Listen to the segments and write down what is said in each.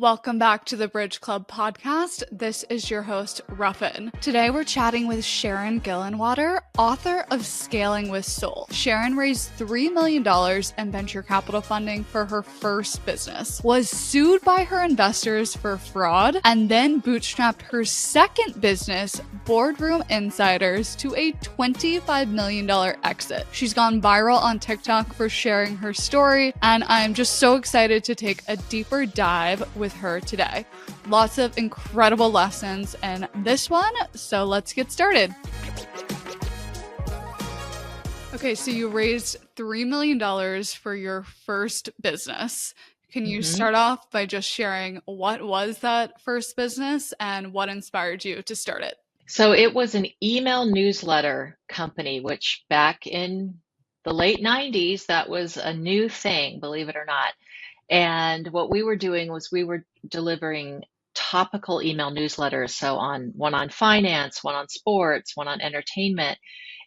Welcome back to the Brydge Club podcast. This is your host, Ruffin. Today we're chatting with Sharon Gillenwater, author of Scaling with Soul. Sharon raised $3 million in venture capital funding for her first business, was sued by her investors for fraud, and then bootstrapped her second business, Boardroom Insiders, to a $25 million exit. She's gone viral on TikTok for sharing her story, and I'm just so excited to take a deeper dive with her today. Lots of incredible lessons in this one, so let's get started. Okay, so you raised $3 million for your first business. Can you start off by just sharing what was that first business and what inspired you to start it? So it was an email newsletter company, which back in the late 90s, that was a new thing, believe it or not. And what we were doing was we were delivering topical email newsletters. So one on finance, one on sports, one on entertainment.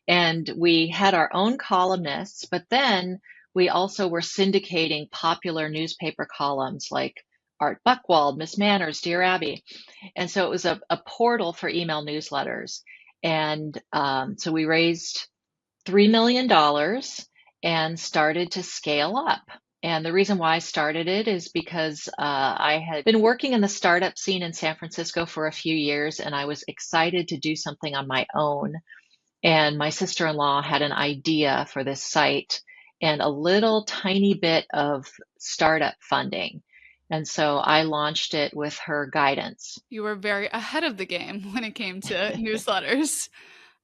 And we had our own columnists, but then we also were syndicating popular newspaper columns like Art Buchwald, Miss Manners, Dear Abby. And so it was a portal for email newsletters. And so we raised $3 million and started to scale up. And the reason why I started it is because I had been working in the startup scene in San Francisco for a few years, and I was excited to do something on my own. And my sister-in-law had an idea for this site and a little tiny bit of startup funding. And so I launched it with her guidance. You were very ahead of the game when it came to newsletters.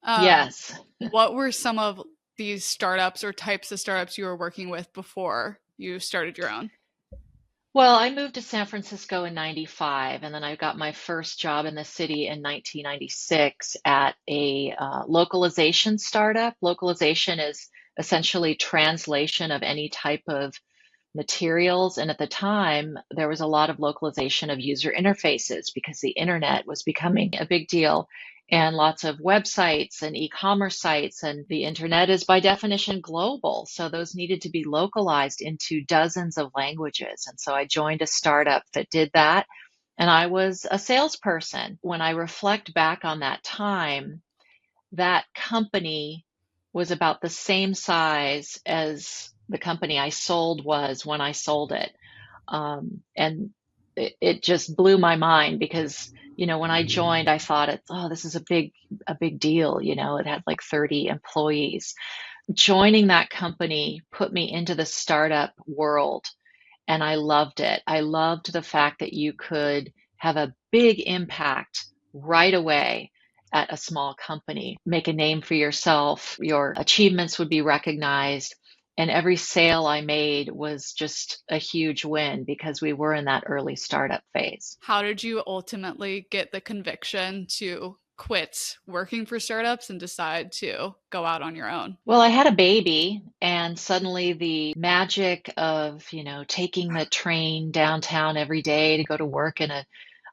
Yes. What were some of these startups or types of startups you were working with before you started your own? Well, I moved to San Francisco in 95, and then I got my first job in the city in 1996 at a localization startup. Localization is essentially translation of any type of materials. And at the time, there was a lot of localization of user interfaces because the internet was becoming a big deal, and lots of websites and e-commerce sites. And the internet is by definition global. So those needed to be localized into dozens of languages. And so I joined a startup that did that. And I was a salesperson. When I reflect back on that time, that company was about the same size as the company I sold was when I sold it. And it just blew my mind because, when I joined, I thought, this is a big deal. It had like 30 employees. Joining that company put me into the startup world, and I loved it. I loved the fact that you could have a big impact right away at a small company, make a name for yourself, your achievements would be recognized. And every sale I made was just a huge win because we were in that early startup phase. How did you ultimately get the conviction to quit working for startups and decide to go out on your own? Well, I had a baby, and suddenly the magic of, taking the train downtown every day to go to work in an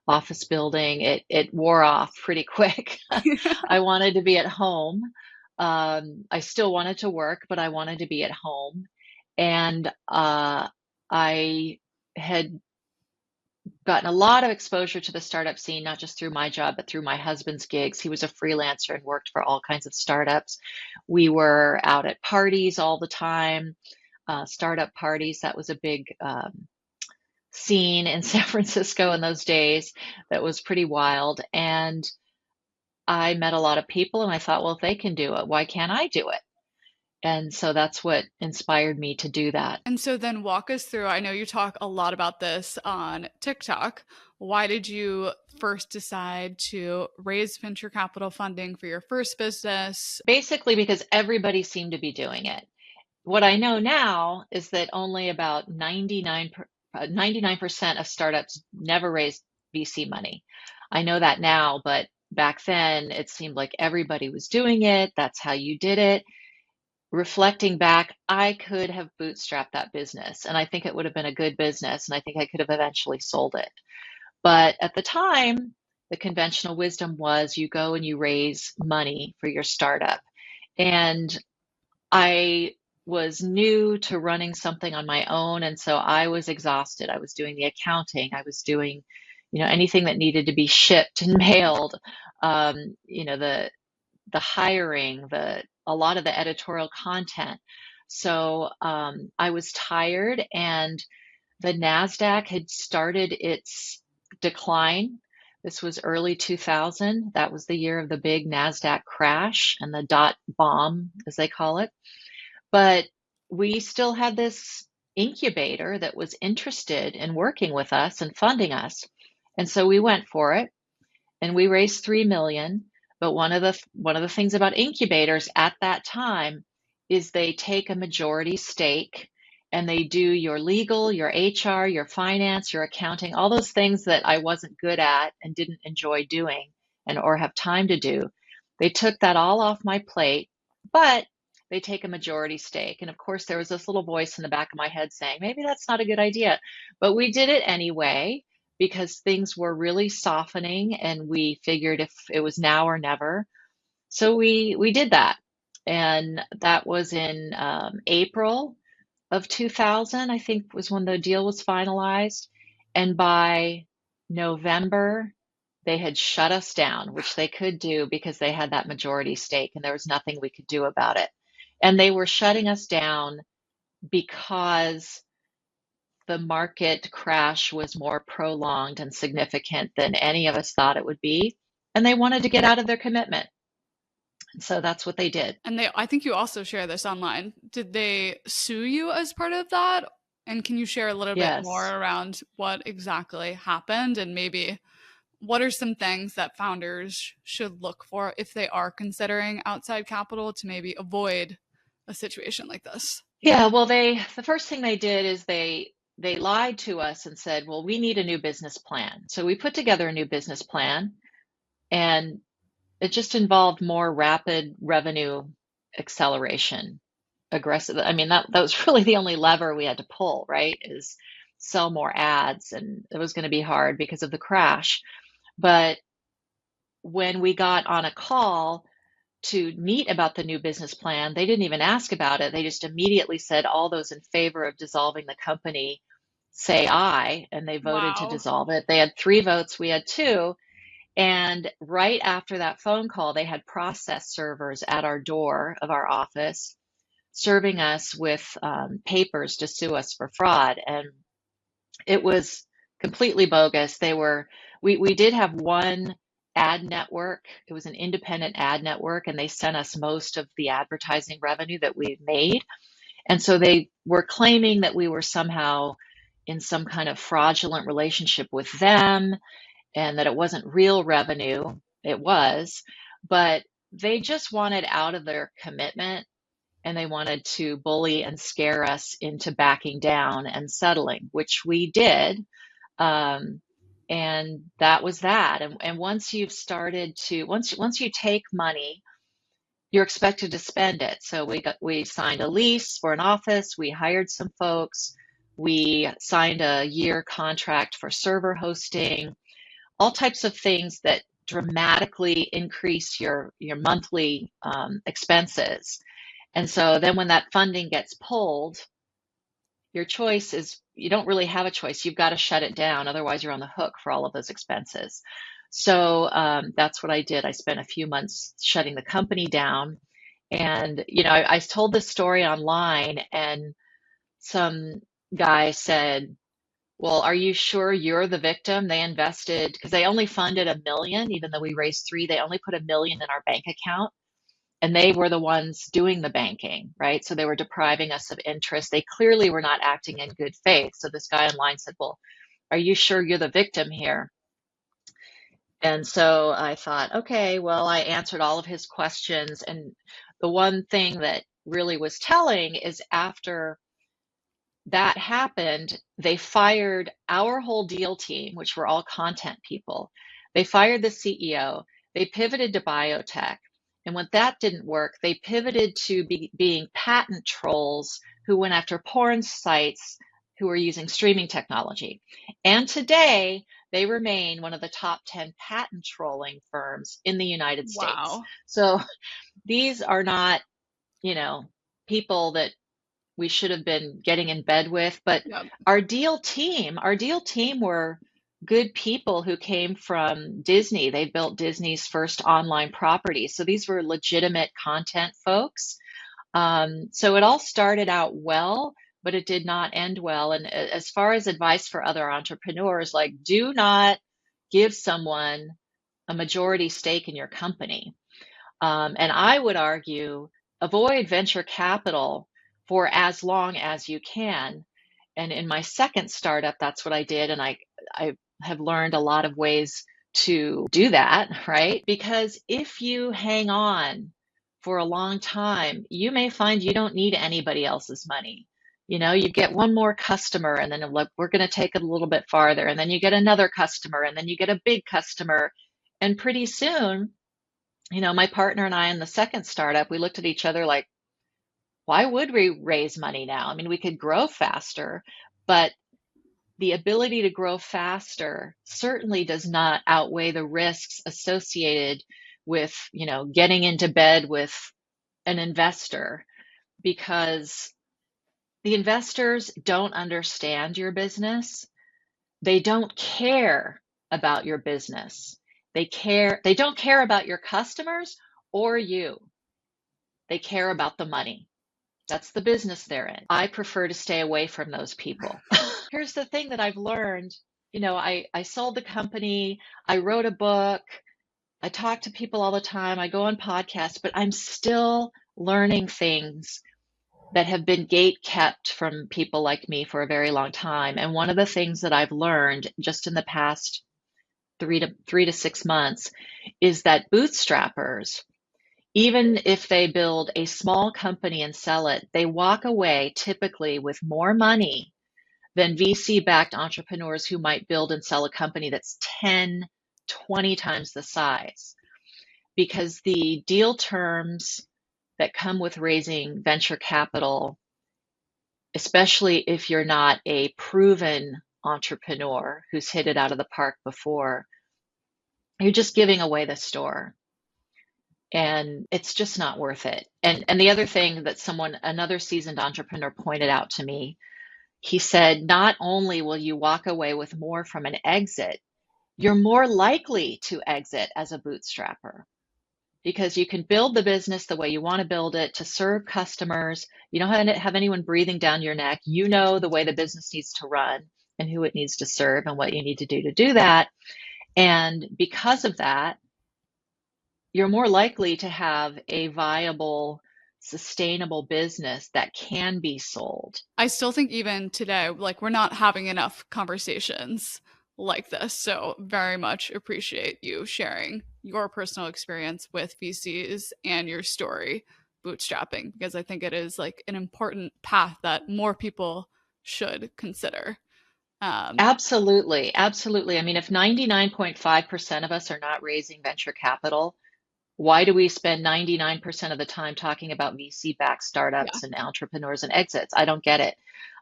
office building, it wore off pretty quick. I wanted to be at home. I still wanted to work, but I wanted to be at home. And I had gotten a lot of exposure to the startup scene, not just through my job, but through my husband's gigs. He was a freelancer and worked for all kinds of startups. We were out at parties all the time, startup parties. That was a big scene in San Francisco in those days that was pretty wild. And I met a lot of people, and I thought, well, if they can do it, why can't I do it? And so that's what inspired me to do that. And so then walk us through, I know you talk a lot about this on TikTok. Why did you first decide to raise venture capital funding for your first business? Basically, because everybody seemed to be doing it. What I know now is that only about 99% of startups never raise VC money. I know that now, but back then it seemed like everybody was doing it. That's how you did it. Reflecting back, I could have bootstrapped that business, and I think it would have been a good business, and I think I could have eventually sold it. But at the time, the conventional wisdom was you go and you raise money for your startup. And I was new to running something on my own, and so I was exhausted. I was doing the accounting, I was doing, anything that needed to be shipped and mailed, the hiring, the a lot of the editorial content. So I was tired, and the NASDAQ had started its decline. This was early 2000. That was the year of the big NASDAQ crash and the dot bomb, as they call it. But we still had this incubator that was interested in working with us and funding us. And so we went for it, and we raised 3 million. But one of the things about incubators at that time is they take a majority stake, and they do your legal, your HR, your finance, your accounting, all those things that I wasn't good at and didn't enjoy doing and or have time to do. They took that all off my plate, but they take a majority stake. And of course, there was this little voice in the back of my head saying, maybe that's not a good idea. But we did it anyway because things were really softening, and we figured if it was now or never. So we did that. And that was in April of 2000, I think, was when the deal was finalized. And by November, they had shut us down, which they could do because they had that majority stake and there was nothing we could do about it. And they were shutting us down because the market crash was more prolonged and significant than any of us thought it would be. And they wanted to get out of their commitment. And so that's what they did. And I think you also share this online. Did they sue you as part of that? And can you share a little bit more Yes. around what exactly happened, and maybe what are some things that founders should look for if they are considering outside capital to maybe avoid a situation like this? Yeah, well, the first thing they did is they lied to us and said, well, we need a new business plan. So we put together a new business plan, and it just involved more rapid revenue acceleration, aggressive. I mean, that was really the only lever we had to pull, right? Is sell more ads, and it was going to be hard because of the crash. But when we got on a call to meet about the new business plan, they didn't even ask about it. They just immediately said, all those in favor of dissolving the company say aye, and they voted to Wow. dissolve it. They had 3 votes, we had 2. And right after that phone call, they had process servers at our door of our office serving us with papers to sue us for fraud. And it was completely bogus. We did have one ad network. It was an independent ad network, and they sent us most of the advertising revenue that we made. And so they were claiming that we were somehow in some kind of fraudulent relationship with them and that it wasn't real revenue. It was, but they just wanted out of their commitment, and they wanted to bully and scare us into backing down and settling, which we did. Um, and that was that. And once you've started to, once you take money, you're expected to spend it. So we signed a lease for an office. We hired some folks. We signed a year contract for server hosting, all types of things that dramatically increase your monthly expenses. And so then when that funding gets pulled, your choice is you don't really have a choice. You've got to shut it down. Otherwise, you're on the hook for all of those expenses. So that's what I did. I spent a few months shutting the company down. And, I told this story online, and some guy said, well, are you sure you're the victim? They invested, because they only funded 1 million, even though we raised 3, they only put 1 million in our bank account. And they were the ones doing the banking, right? So they were depriving us of interest. They clearly were not acting in good faith. So this guy online said, well, are you sure you're the victim here? And so I thought, okay, well, I answered all of his questions. And the one thing that really was telling is after that happened, they fired our whole deal team, which were all content people. They fired the CEO. They pivoted to biotech. And when that didn't work, they pivoted to being patent trolls who went after porn sites who were using streaming technology. And today, they remain one of the top 10 patent trolling firms in the United States. Wow. So these are not, people that we should have been getting in bed with. But Yeah. our deal team were good people who came from Disney. They built Disney's first online property. So these were legitimate content folks. So it all started out well, but it did not end well. And as far as advice for other entrepreneurs, like, do not give someone a majority stake in your company. And I would argue avoid venture capital for as long as you can. And in my second startup, that's what I did. And I have learned a lot of ways to do that, right? Because if you hang on for a long time, you may find you don't need anybody else's money. You get one more customer, and then look, we're going to take it a little bit farther. And then you get another customer, and then you get a big customer. And pretty soon, my partner and I in the second startup, we looked at each other like, why would we raise money now? I mean, we could grow faster, but the ability to grow faster certainly does not outweigh the risks associated with, getting into bed with an investor, because the investors don't understand your business. They don't care about your business. They don't care about your customers or you. They care about the money. That's the business they're in. I prefer to stay away from those people. Here's the thing that I've learned. I sold the company, I wrote a book, I talk to people all the time, I go on podcasts, but I'm still learning things that have been gate kept from people like me for a very long time. And one of the things that I've learned just in the past 3 to 6 months is that bootstrappers, even if they build a small company and sell it, they walk away typically with more money than VC-backed entrepreneurs who might build and sell a company that's 10, 20 times the size. Because the deal terms that come with raising venture capital, especially if you're not a proven entrepreneur who's hit it out of the park before, you're just giving away the store. And it's just not worth it. And the other thing that another seasoned entrepreneur pointed out to me, he said, not only will you walk away with more from an exit, you're more likely to exit as a bootstrapper, because you can build the business the way you want to build it to serve customers. You don't have anyone breathing down your neck. You know the way the business needs to run and who it needs to serve and what you need to do that. And because of that, you're more likely to have a viable, sustainable business that can be sold. I still think even today, like, we're not having enough conversations like this. So very much appreciate you sharing your personal experience with VCs and your story bootstrapping, because I think it is like an important path that more people should consider. Absolutely. Absolutely. I mean, if 99.5% of us are not raising venture capital, why do we spend 99% of the time talking about VC-backed Yeah. startups and entrepreneurs and exits? I don't get it.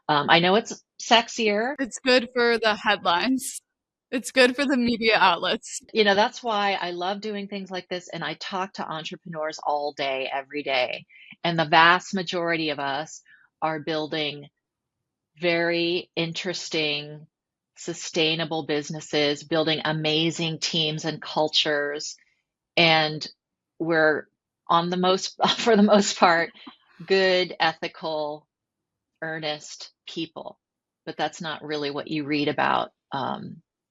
I know it's sexier. It's good for the headlines. It's good for the media outlets. That's why I love doing things like this. And I talk to entrepreneurs all day, every day. And the vast majority of us are building very interesting, sustainable businesses, building amazing teams and cultures. And we're for the most part, good, ethical, earnest people. But that's not really what you read about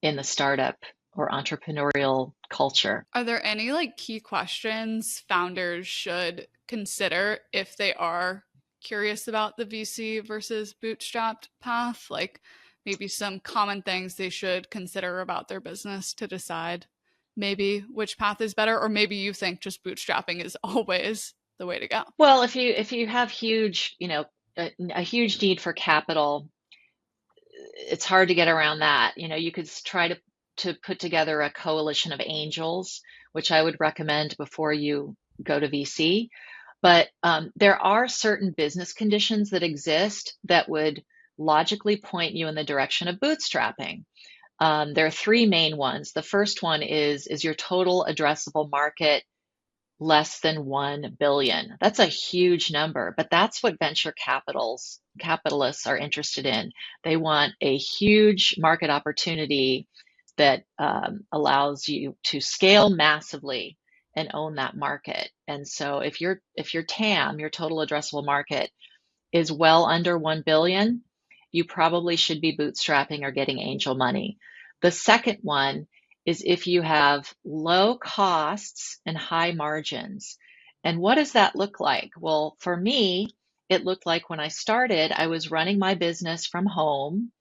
in the startup or entrepreneurial culture. Are there any like key questions founders should consider if they are curious about the VC versus bootstrapped path? Like maybe some common things they should consider about their business to decide maybe which path is better, or maybe you think just bootstrapping is always the way to go. Well, if you have a huge need for capital, it's hard to get around that. You could try to put together a coalition of angels, which I would recommend before you go to VC. But there are certain business conditions that exist that would logically point you in the direction of bootstrapping. There are three main ones. The first one is your total addressable market less than 1 billion. That's a huge number, but that's what venture capitalists are interested in. They want a huge market opportunity that allows you to scale massively and own that market. And so if your TAM, your total addressable market, is well under 1 billion, you probably should be bootstrapping or getting angel money. The second one is if you have low costs and high margins. And what does that look like? Well, for me, it looked like when I started, I was running my business from home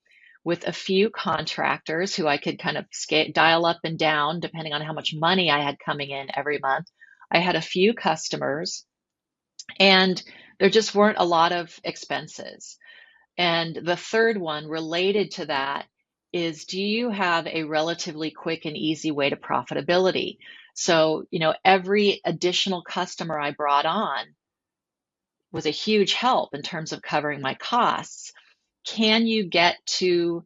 with a few contractors who I could kind of dial up and down depending on how much money I had coming in every month. I had a few customers, and there just weren't a lot of expenses. And the third one related to that is, do you have a relatively quick and easy way to profitability? So, every additional customer I brought on was a huge help in terms of covering my costs. Can you get to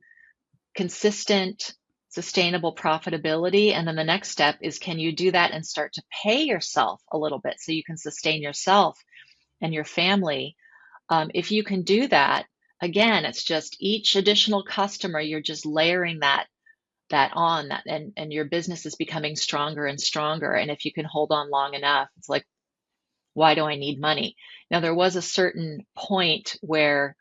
consistent, sustainable profitability? And then the next step is, can you do that and start to pay yourself a little bit so you can sustain yourself and your family? If you can do that, again, it's just each additional customer, you're just layering that on, and your business is becoming stronger and stronger. And if you can hold on long enough, it's like, why do I need money? Now, there was a certain point where,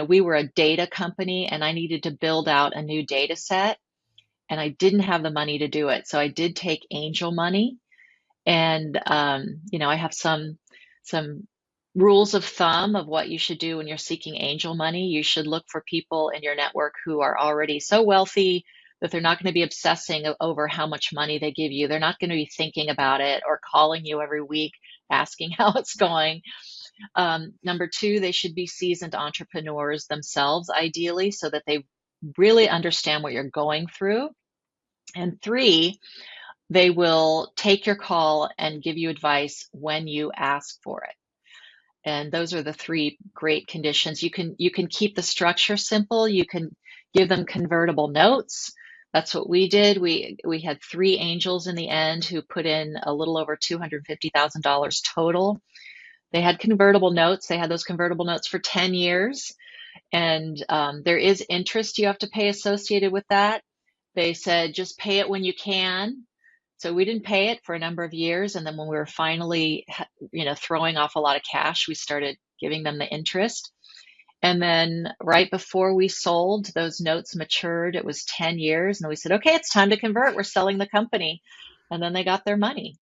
we were a data company and I needed to build out a new data set, and I didn't have the money to do it. So I did take angel money. And, I have some rules of thumb of what you should do when you're seeking angel money. You should look for people in your network who are already so wealthy that they're not going to be obsessing over how much money they give you. They're not going to be thinking about it or calling you every week asking how it's going. Number two, they should be seasoned entrepreneurs themselves, ideally, so that they really understand what you're going through. And three, they will take your call and give you advice when you ask for it. And those are the three great conditions. You can keep the structure simple. You can give them convertible notes. That's what we did. We had 3 angels in the end who put in a little over $250,000 total. They had convertible notes. They had those convertible notes for 10 years. And there is interest you have to pay associated with that. They said, just pay it when you can. So we didn't pay it for a number of years. And then when we were finally, throwing off a lot of cash, we started giving them the interest. And then right before we sold, those notes matured. It was 10 years. And we said, okay, it's time to convert. We're selling the company. And then they got their money.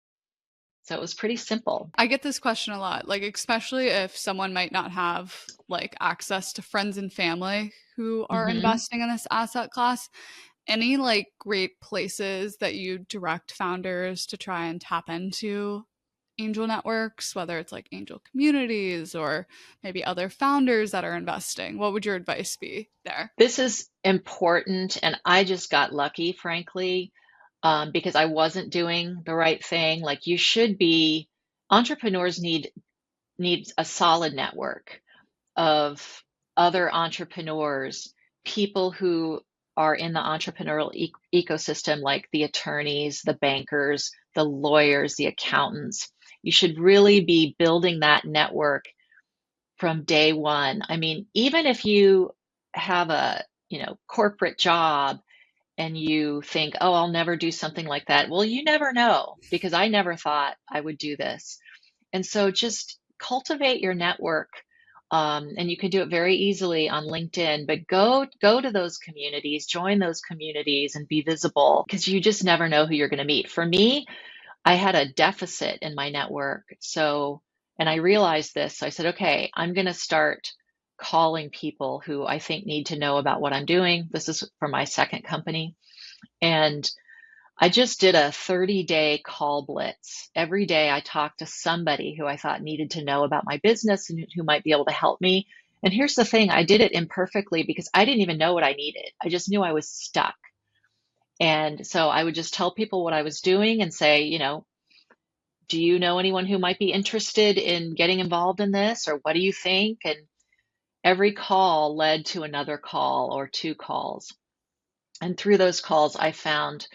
So it was pretty simple. I get this question a lot, like especially if someone might not have like access to friends and family who are investing in this asset class. Any like great places that you direct founders to try and tap into angel networks, whether it's like angel communities or maybe other founders that are investing? What would your advice be there? This is important, and I just got lucky, frankly, because I wasn't doing the right thing. Like, you should be. Entrepreneurs need a solid network of other entrepreneurs, people who are in the entrepreneurial ecosystem, like the attorneys, the bankers, the lawyers, the accountants. You should really be building that network from day one. I mean, even if you have a, corporate job and you think, oh, I'll never do something like that. Well, you never know, because I never thought I would do this. And so just cultivate your network. And you can do it very easily on LinkedIn, but go to those communities, join those communities and be visible, because you just never know who you're going to meet. For me, I had a deficit in my network. And I realized this. So I said, okay, I'm going to start calling people who I think need to know about what I'm doing. This is for my second company. And I just did a 30-day call blitz. Every day I talked to somebody who I thought needed to know about my business and who might be able to help me. And here's the thing, I did it imperfectly because I didn't even know what I needed. I just knew I was stuck. And so I would just tell people what I was doing and say, do you know anyone who might be interested in getting involved in this? Or what do you think? And every call led to another call or 2 calls. And through those calls, I found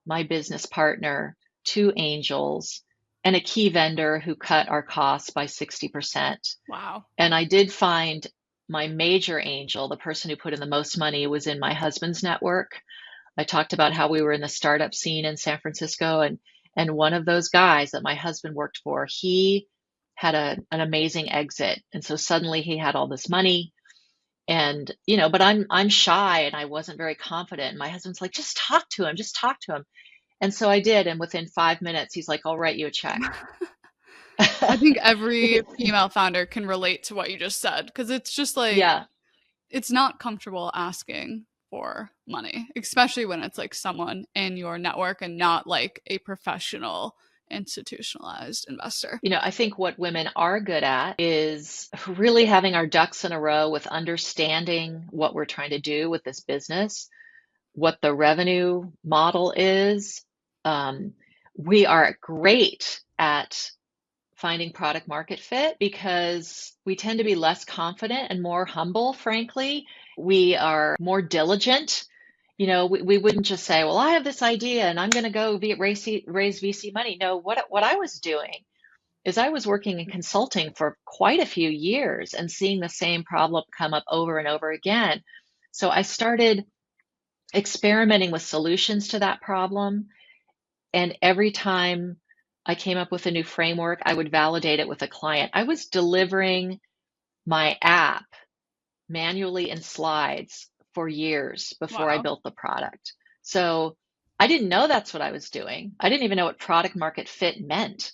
my business partner, 2 angels, and a key vendor who cut our costs by 60%. Wow. And I did find my major angel, the person who put in the most money, was in my husband's network. I talked about how we were in the startup scene in San Francisco, and one of those guys that my husband worked for, he had an amazing exit. And so suddenly he had all this money. And, but I'm shy and I wasn't very confident. And my husband's like, just talk to him, just talk to him. And so I did. And within 5 minutes, he's like, I'll write you a check. I think every female founder can relate to what you just said because it's just like, Yeah. it's not comfortable asking for money, especially when it's like someone in your network and not like a professional institutionalized investor. I think what women are good at is really having our ducks in a row with understanding what we're trying to do with this business, what the revenue model is. We are great at finding product market fit because we tend to be less confident and more humble, frankly. We are more diligent. We wouldn't just say, well, I have this idea and I'm going to go raise VC money. No, what I was doing is I was working in consulting for quite a few years and seeing the same problem come up over and over again. So I started experimenting with solutions to that problem. And every time I came up with a new framework, I would validate it with a client. I was delivering my app manually in slides for years before I Wow. built the product. So I didn't know that's what I was doing. I didn't even know what product market fit meant.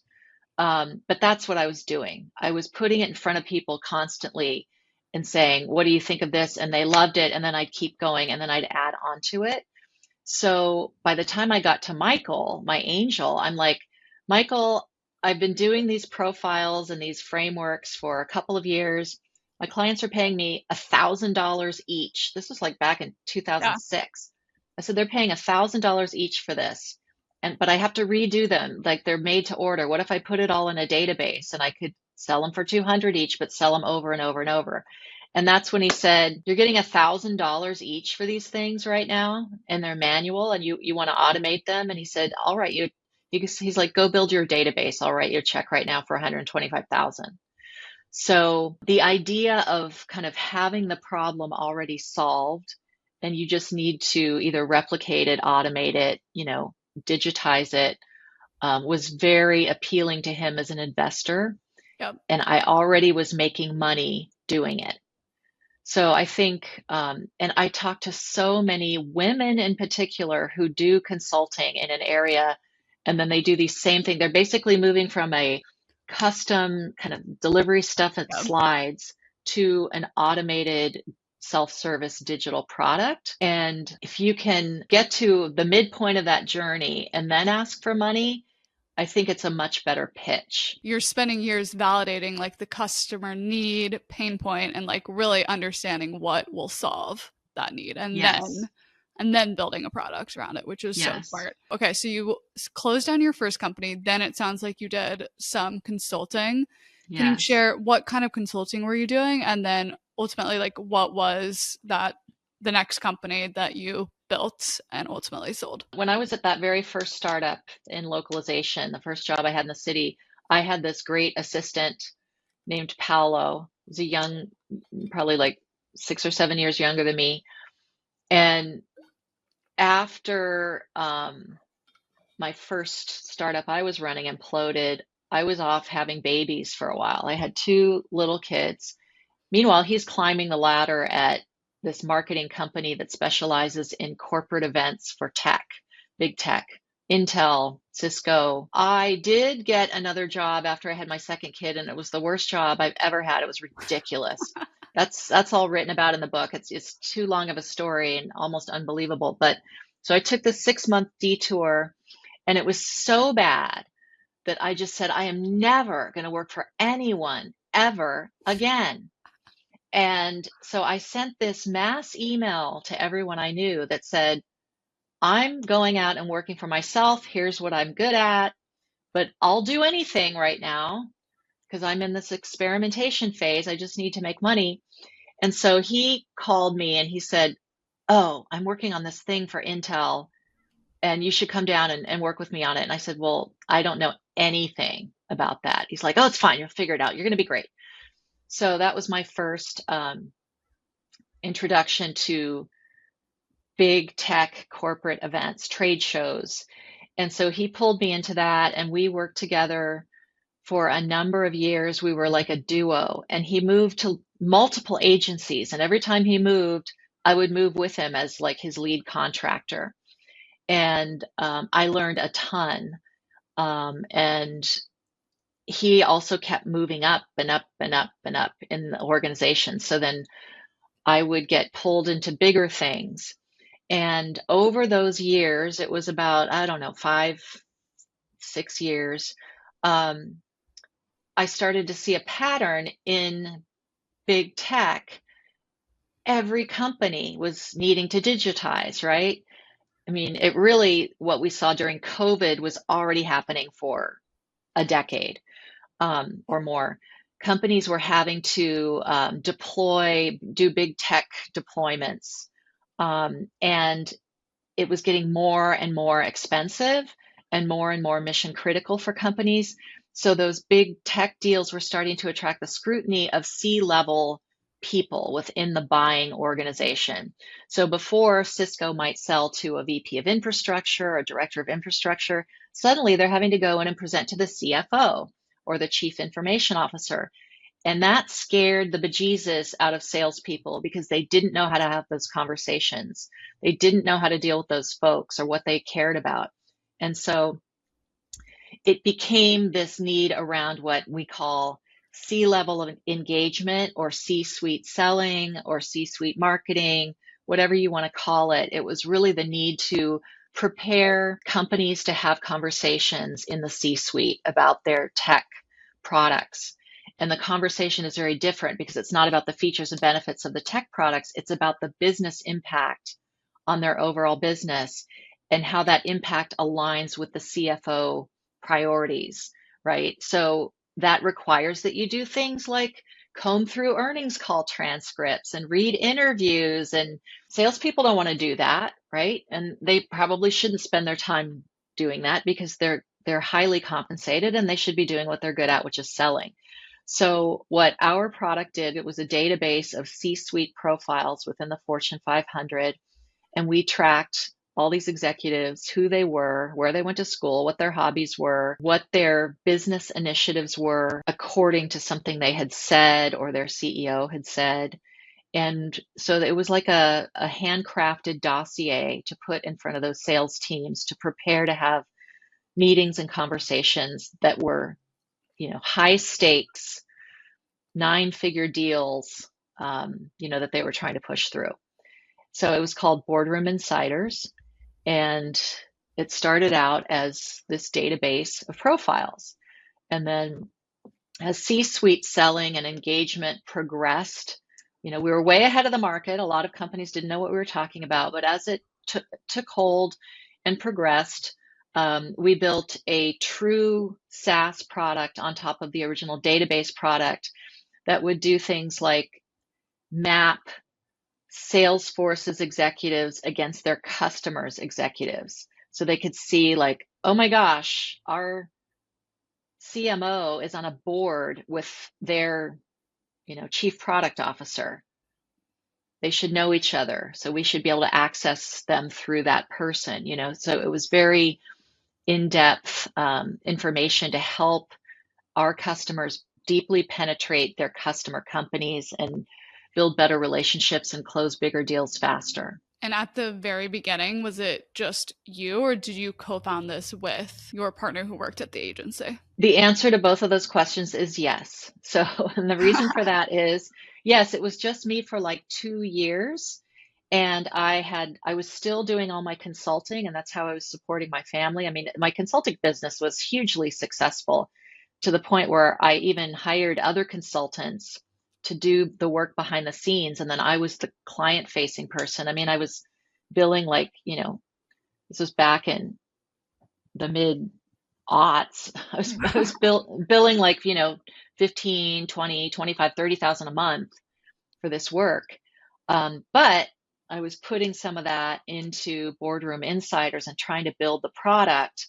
But that's what I was doing. I was putting it in front of people constantly and saying, what do you think of this? And they loved it. And then I'd keep going and then I'd add on to it. So by the time I got to Michael, my angel, I'm like, Michael, I've been doing these profiles and these frameworks for a couple of years. My clients are paying me $1,000 each. This was like back in Yeah. 2006. I said, they're paying $1,000 each for this. But I have to redo them. Like they're made to order. What if I put it all in a database and I could sell them for 200 each, but sell them over and over and over? And that's when he said, you're getting $1,000 each for these things right now, and they're manual, and you want to automate them. And he said, all right, he's like, go build your database. I'll write you a check right now for 125,000. So the idea of kind of having the problem already solved, and you just need to either replicate it, automate it, digitize it, was very appealing to him as an investor. Yep. And I already was making money doing it. So I think, and I talk to so many women in particular who do consulting in an area, and then they do the same thing. They're basically moving from a custom kind of delivery stuff and Yep. slides to an automated self-service digital product. And if you can get to the midpoint of that journey and then ask for money, I think it's a much better pitch. You're spending years validating like the customer need, pain point, and like really understanding what will solve that need. Yes. And then building a product around it, which is so Yes. smart. Okay, so you closed down your first company, then it sounds like you did some consulting. Can you Yes. share what kind of consulting were you doing? And then ultimately, like what was that the next company that you built and ultimately sold? When I was at that very first startup in localization, the first job I had in the city, I had this great assistant named Paolo. He was a young, probably like 6 or 7 years younger than me. And after my first startup I was running imploded, I was off having babies for a while. I had two little kids. Meanwhile, he's climbing the ladder at this marketing company that specializes in corporate events for tech, big tech, Intel, Cisco. I did get another job after I had my second kid, and it was the worst job I've ever had. It was ridiculous. That's all written about in the book. It's too long of a story and almost unbelievable. But so I took this 6-month detour, and it was so bad that I just said, I am never going to work for anyone ever again. And so I sent this mass email to everyone I knew that said, I'm going out and working for myself. Here's what I'm good at, but I'll do anything right now because I'm in this experimentation phase. I just need to make money. And so he called me and he said, oh, I'm working on this thing for Intel. and you should come down and work with me on it. And I said, well, I don't know anything about that. He's like, oh, it's fine. You'll figure it out. You're going to be great. So that was my first introduction to big tech corporate events, trade shows. And so he pulled me into that, and we worked together for a number of years. We were like a duo, and he moved to multiple agencies. And every time he moved, I would move with him as like his lead contractor. And I learned a ton. And he also kept moving up and up and up and up in the organization. So then I would get pulled into bigger things. And over those years, it was about, I don't know, 5, 6 years, I started to see a pattern in big tech. Every company was needing to digitize, right? I mean, it really, what we saw during COVID was already happening for a decade or more. Companies were having to do big tech deployments. And it was getting more and more expensive and more mission critical for companies. So those big tech deals were starting to attract the scrutiny of C-level people within the buying organization. So before Cisco might sell to a VP of infrastructure, a director of infrastructure, suddenly they're having to go in and present to the CFO or the chief information officer. And that scared the bejesus out of salespeople because they didn't know how to have those conversations. They didn't know how to deal with those folks or what they cared about. And so it became this need around what we call C-level of engagement or C-suite selling or C-suite marketing, whatever you want to call it. It was really the need to prepare companies to have conversations in the C-suite about their tech products. And the conversation is very different because it's not about the features and benefits of the tech products. It's about the business impact on their overall business and how that impact aligns with the CFO priorities, right? So that requires that you do things like comb through earnings call transcripts and read interviews, and salespeople don't want to do that, right? And they probably shouldn't spend their time doing that because they're highly compensated and they should be doing what they're good at, which is selling. So what our product did, it was a database of C-suite profiles within the Fortune 500, and we tracked all these executives, who they were, where they went to school, what their hobbies were, what their business initiatives were according to something they had said or their CEO had said. And so it was like a handcrafted dossier to put in front of those sales teams to prepare to have meetings and conversations that were, high stakes, 9-figure deals, that they were trying to push through. So it was called Boardroom Insiders, and it started out as this database of profiles. And then as C-suite selling and engagement progressed, we were way ahead of the market. A lot of companies didn't know what we were talking about, but as it took hold and progressed, we built a true SaaS product on top of the original database product that would do things like map Salesforce's executives against their customers' executives. So they could see like, oh my gosh, our CMO is on a board with their, chief product officer. They should know each other. So we should be able to access them through that person, So it was very in-depth information to help our customers deeply penetrate their customer companies and build better relationships and close bigger deals faster. And at the very beginning, was it just you, or did you co-found this with your partner who worked at the agency? The answer to both of those questions is yes. So, and the reason for that is, yes, it was just me for like 2 years. And I was still doing all my consulting, and that's how I was supporting my family. I mean, my consulting business was hugely successful to the point where I even hired other consultants to do the work behind the scenes. And then I was the client facing person. I mean, I was billing like, this was back in the mid aughts. I was billing like, 15, 20, 25, 30,000 a month for this work. But I was putting some of that into Boardroom Insiders and trying to build the product.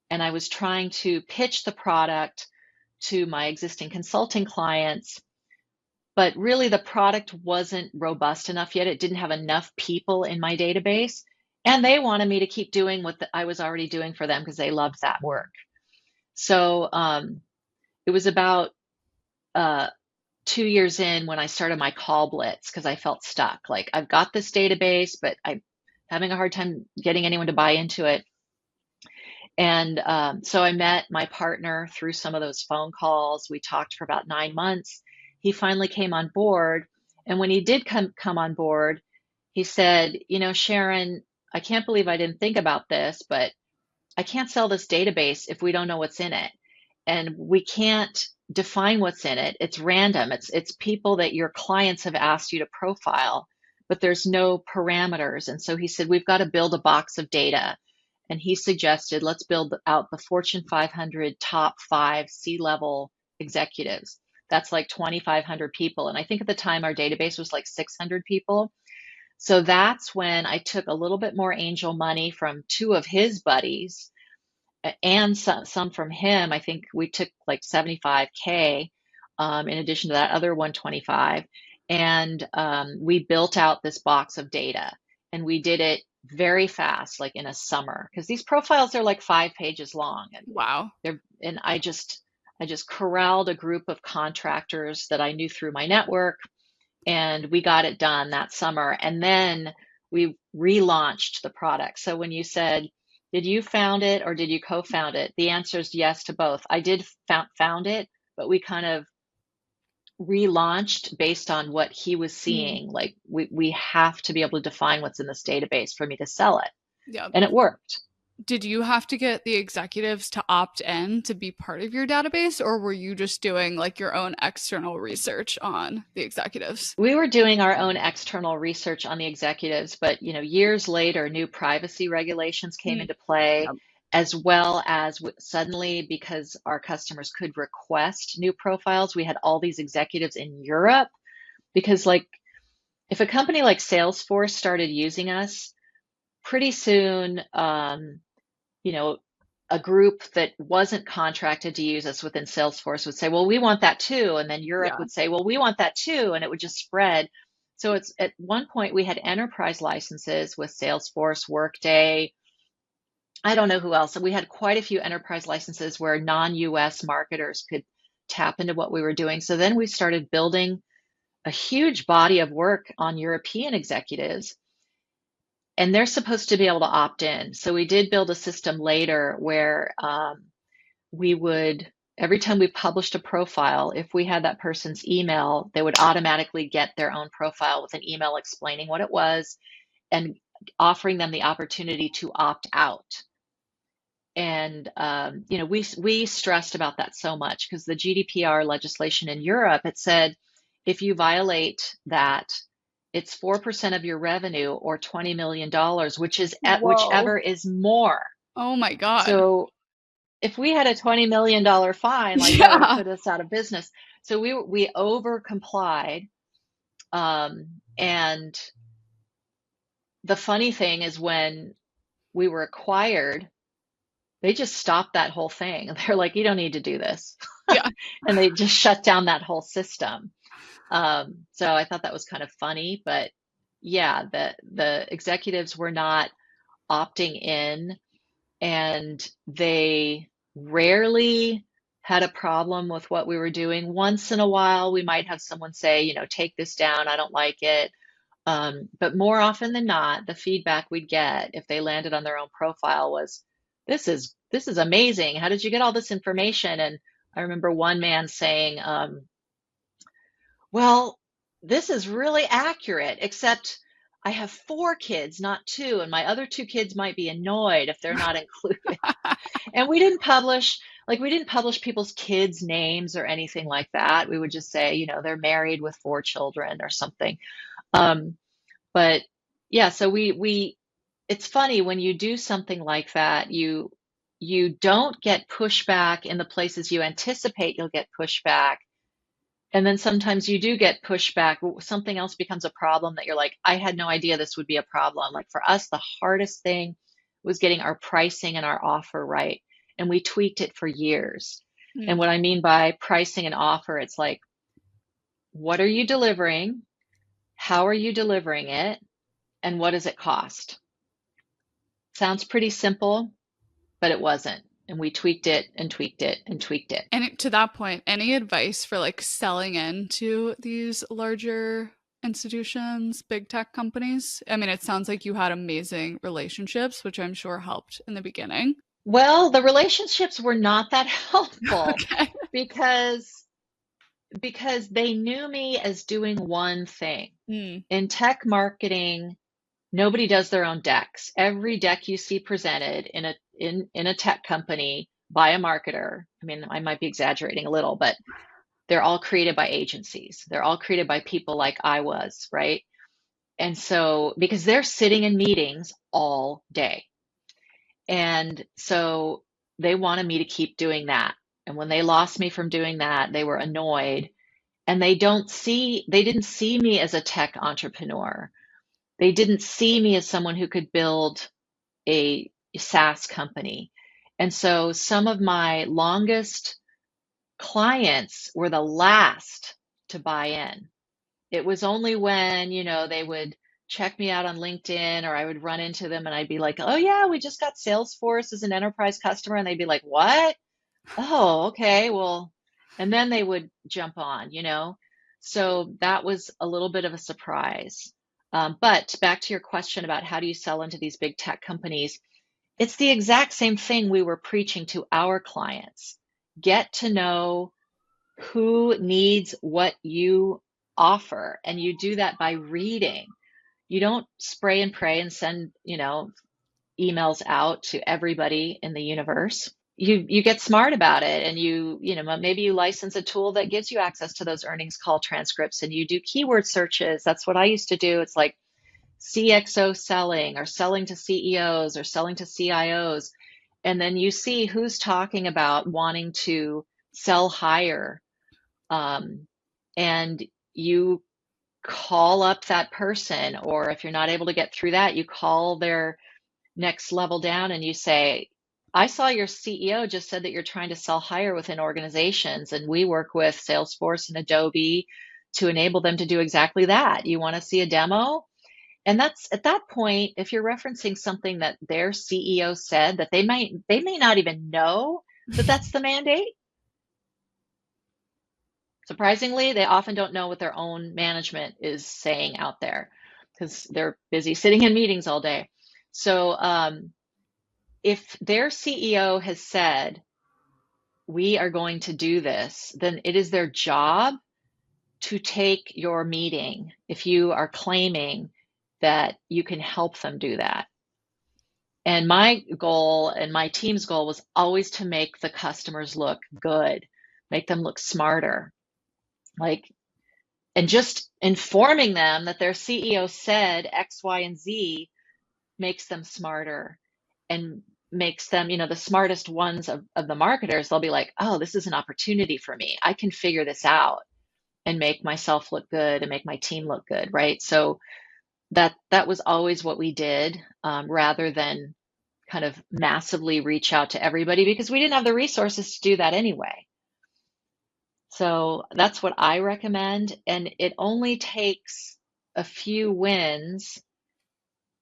And I was trying to pitch the product to my existing consulting clients, but really the product wasn't robust enough yet. It didn't have enough people in my database. And they wanted me to keep doing what I was already doing for them because they loved that work. So it was about 2 years in when I started my call blitz because I felt stuck. Like, I've got this database, but I'm having a hard time getting anyone to buy into it. And so I met my partner through some of those phone calls. We talked for about 9 months. He finally came on board. And when he did come on board, he said, Sharon, I can't believe I didn't think about this, but I can't sell this database if we don't know what's in it. And we can't define what's in it. It's random. It's people that your clients have asked you to profile, but there's no parameters. And so he said, we've got to build a box of data. And he suggested, let's build out the Fortune 500 top 5 C-level executives. That's like 2,500 people. And I think at the time our database was like 600 people. So that's when I took a little bit more angel money from 2 of his buddies and some from him. I think we took like 75K in addition to that other 125. And we built out this box of data, and we did it very fast, like in a summer, because these profiles are like 5 pages long. Wow. And I just corralled a group of contractors that I knew through my network, and we got it done that summer. And then we relaunched the product. So when you said, did you found it or did you co-found it? The answer is yes to both. I did found it, but we kind of relaunched based on what he was seeing. Like, we have to be able to define what's in this database for me to sell it. Yeah. And it worked. Did you have to get the executives to opt in to be part of your database, or were you just doing like your own external research on the executives? We were doing our own external research on the executives, but years later, new privacy regulations came into play, Yep. as well as suddenly, because our customers could request new profiles, we had all these executives in Europe. Because, like, if a company like Salesforce started using us, pretty soon, a group that wasn't contracted to use us within Salesforce would say, well, we want that too. And then Europe Yeah. would say, well, we want that too. And it would just spread. So it's at one point we had enterprise licenses with Salesforce, Workday. I don't know who else. We had quite a few enterprise licenses where non-US marketers could tap into what we were doing. So then we started building a huge body of work on European executives, and they're supposed to be able to opt in. So we did build a system later where we would, every time we published a profile, if we had that person's email, they would automatically get their own profile with an email explaining what it was and offering them the opportunity to opt out. And we stressed about that so much because the GDPR legislation in Europe, it said if you violate that, it's 4% of your revenue or $20 million, which is at Whoa. whichever is more. Oh my God. So if we had a $20 million fine, like, Yeah. that would put us out of business. So we over complied. And the funny thing is, when we were acquired, they just stopped that whole thing. They're like, you don't need to do this. Yeah. And they just shut down that whole system. So I thought that was kind of funny, but yeah, the executives were not opting in, and they rarely had a problem with what we were doing. Once in a while, we might have someone say, take this down, I don't like it. But more often than not, the feedback we'd get if they landed on their own profile was, this is amazing. How did you get all this information? And I remember one man saying, well, this is really accurate, except I have 4 kids, not 2, and my other 2 kids might be annoyed if they're not included. And we didn't publish people's kids' names or anything like that. We would just say, they're married with 4 children or something. But yeah, so it's funny when you do something like that, you don't get pushback in the places you anticipate you'll get pushback. And then sometimes you do get pushback. Something else becomes a problem that you're like, I had no idea this would be a problem. Like for us, the hardest thing was getting our pricing and our offer right. And we tweaked it for years. And Mm. what I mean by pricing and offer, it's like, what are you delivering? How are you delivering it? And what does it cost? Sounds pretty simple, but it wasn't. And we tweaked it and tweaked it and tweaked it. And to that point, any advice for like selling into these larger institutions, big tech companies? I mean, it sounds like you had amazing relationships, which I'm sure helped in the beginning. Well, the relationships were not that helpful Okay. because they knew me as doing one thing. Mm. In tech marketing, nobody does their own decks. Every deck you see presented in a tech company by a marketer, I mean, I might be exaggerating a little, but they're all created by agencies. They're all created by people like I was, right? And so, because they're sitting in meetings all day. And so they wanted me to keep doing that. And when they lost me from doing that, they were annoyed. And they didn't see me as a tech entrepreneur. They didn't see me as someone who could build a SaaS company. And so some of my longest clients were the last to buy in. It was only when, they would check me out on LinkedIn or I would run into them and I'd be like, oh yeah, we just got Salesforce as an enterprise customer. And they'd be like, what? Oh, okay. Well, and then they would jump on. So that was a little bit of a surprise. But back to your question about how do you sell into these big tech companies, it's the exact same thing we were preaching to our clients. Get to know who needs what you offer. And you do that by reading. You don't spray and pray and send, emails out to everybody in the universe. You get smart about it and maybe you license a tool that gives you access to those earnings call transcripts and you do keyword searches. That's what I used to do. It's like CXO selling or selling to CEOs or selling to CIOs. And then you see who's talking about wanting to sell higher. And you call up that person, or if you're not able to get through that, you call their next level down and you say, I saw your CEO just said that you're trying to sell higher within organizations, and we work with Salesforce and Adobe to enable them to do exactly that. You want to see a demo? And that's at that point, if you're referencing something that their CEO said that they may not even know that that's the mandate. Surprisingly, they often don't know what their own management is saying out there because they're busy sitting in meetings all day. So if their CEO has said, we are going to do this, then it is their job to take your meeting if you are claiming that you can help them do that. And my goal and my team's goal was always to make the customers look good, make them look smarter. And just informing them that their CEO said X, Y, and Z makes them smarter and makes them, the smartest ones of the marketers. They'll be like, oh, this is an opportunity for me. I can figure this out and make myself look good and make my team look good, right? So that was always what we did, rather than kind of massively reach out to everybody because we didn't have the resources to do that anyway. So that's what I recommend. And it only takes a few wins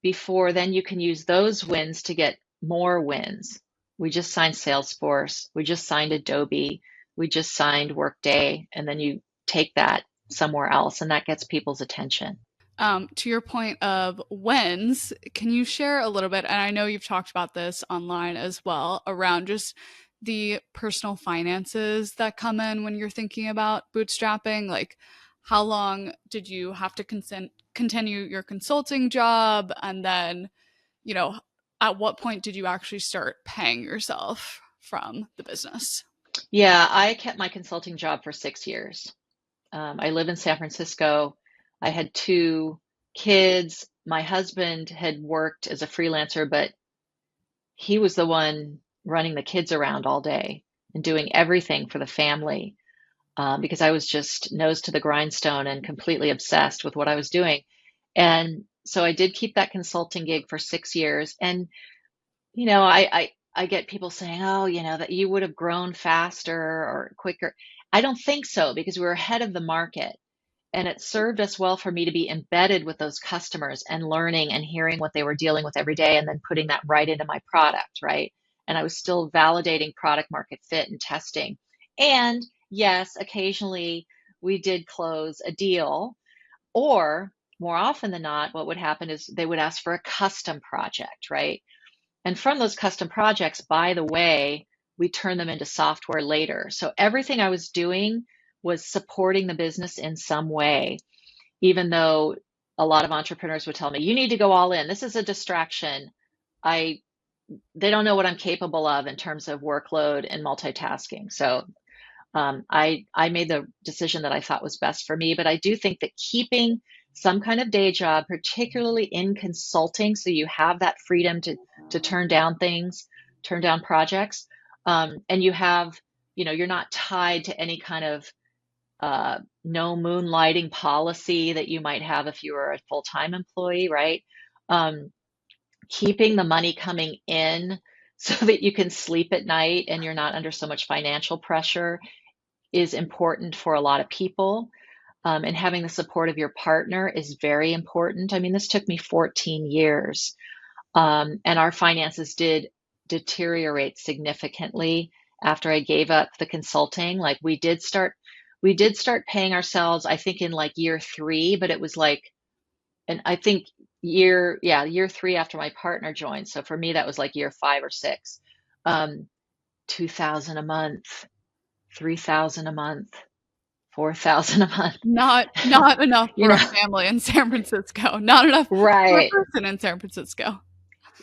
before then you can use those wins to get more wins. We just signed Salesforce. We just signed Adobe. We just signed Workday. And then you take that somewhere else and that gets people's attention. To your point of wins, can you share a little bit? And I know you've talked about this online as well around just the personal finances that come in when you're thinking about bootstrapping. Like, how long did you have to continue your consulting job? And then, at what point did you actually start paying yourself from the business? Yeah, I kept my consulting job for 6 years. I live in San Francisco. I had 2 kids. My husband had worked as a freelancer, but he was the one running the kids around all day and doing everything for the family. because I was just nose to the grindstone and completely obsessed with what I was doing. And so I did keep that consulting gig for 6 years. And, I get people saying, oh, that you would have grown faster or quicker. I don't think so because we were ahead of the market. And it served us well for me to be embedded with those customers and learning and hearing what they were dealing with every day and then putting that right into my product, right? And I was still validating product market fit and testing. And yes, occasionally we did close a deal, or more often than not, what would happen is they would ask for a custom project, right? And from those custom projects, by the way, we turn them into software later. So everything I was doing was supporting the business in some way, even though a lot of entrepreneurs would tell me, you need to go all in. This is a distraction. I They don't know what I'm capable of in terms of workload and multitasking. So I made the decision that I thought was best for me. But I do think that keeping some kind of day job, particularly in consulting, so you have that freedom to turn down things, turn down projects, and you're not tied to any kind of no moonlighting policy that you might have if you were a full-time employee, right? Um, Keeping the money coming in so that you can sleep at night and you're not under so much financial pressure is important for a lot of people. And having the support of your partner is very important. I mean, this took me 14 years, and our finances did deteriorate significantly after I gave up the consulting. Like we did start paying ourselves, I think in like year 3, but it was like, and I think year 3 after my partner joined. So for me, that was like year 5 or 6. 2,000 a month, 3,000 a month, 4,000 a month. Not enough You for a know, family in San Francisco. Not enough for a right, person in San Francisco.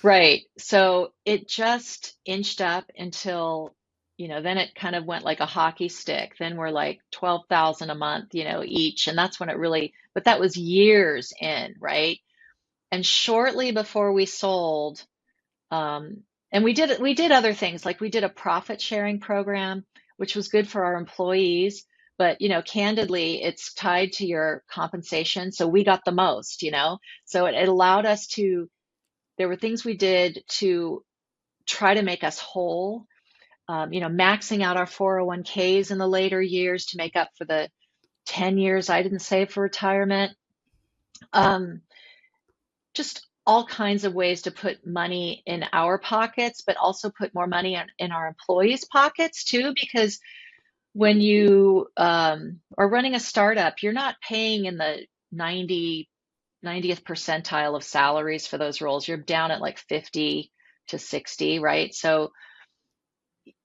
right. So it just inched up until, then it kind of went like a hockey stick. Then we're like 12,000 a month, each. And that's when it really, but that was years in, right? And shortly before we sold, um, and we did other things, like we did a profit sharing program, which was good for our employees. But, candidly, it's tied to your compensation. So we got the most, so it allowed us to, there were things we did to try to make us whole, maxing out our 401ks in the later years to make up for the 10 years I didn't save for retirement. Um, just all kinds of ways to put money in our pockets, but also put more money in our employees' pockets too, because when you are running a startup, you're not paying in the 90th percentile of salaries for those roles. You're down at like 50 to 60, right? So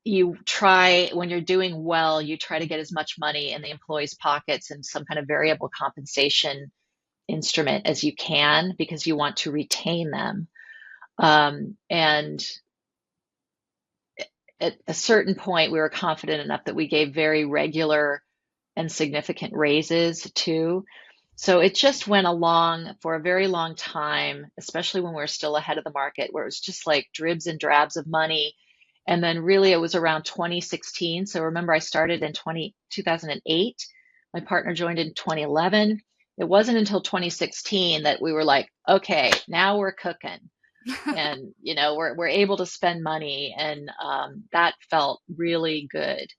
when you're doing well, you try to get as much money in the employees' pockets and some kind of variable compensation instrument as you can because you want to retain them. And at a certain point, we were confident enough that we gave very regular and significant raises too. So it just went along for a very long time, especially when we were still ahead of the market, where it was just like dribs and drabs of money. And then really it was around 2016. So remember, I started in 2008. My partner joined in 2011. It wasn't until 2016 that we were like, okay, now we're cooking. And we're able to spend money, and that felt really good.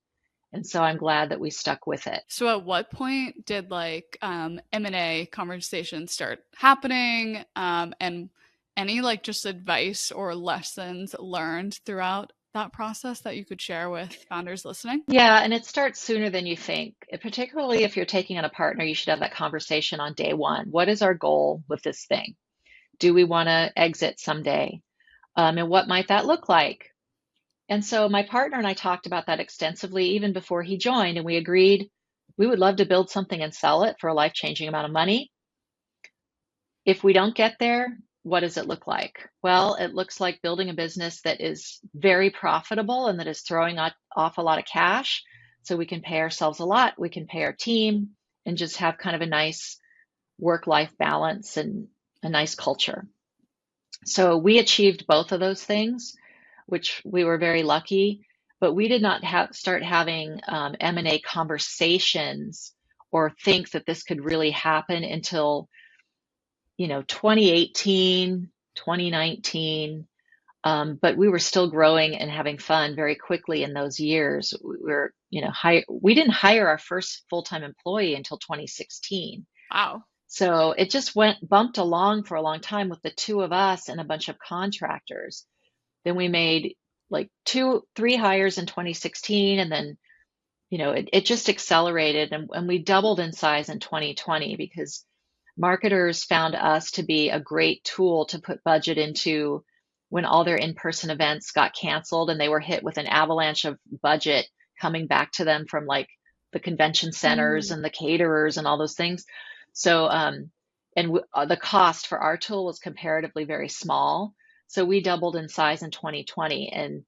And so I'm glad that we stuck with it. So at what point did like M&A conversations start happening, and any like just advice or lessons learned throughout that process that you could share with founders listening? Yeah, and it starts sooner than you think. Particularly if you're taking on a partner, you should have that conversation on day one. What is our goal with this thing? Do we want to exit someday? And what might that look like? And so my partner and I talked about that extensively even before he joined, and we agreed we would love to build something and sell it for a life-changing amount of money. If we don't get there, what does it look like? Well, it looks like building a business that is very profitable and that is throwing off a lot of cash so we can pay ourselves a lot, we can pay our team, and just have kind of a nice work-life balance and a nice culture. So we achieved both of those things, which we were very lucky. but we did not start having M&A conversations or think that this could really happen until 2018, 2019. But we were still growing and having fun very quickly in those years. We didn't hire our first full-time employee until 2016. Wow. So it just bumped along for a long time with the two of us and a bunch of contractors. Then we made like 3 hires in 2016, and then it just accelerated, and we doubled in size in 2020 because marketers found us to be a great tool to put budget into when all their in-person events got canceled and they were hit with an avalanche of budget coming back to them from like the convention centers and the caterers and all those things. So, the cost for our tool was comparatively very small. So we doubled in size in 2020. And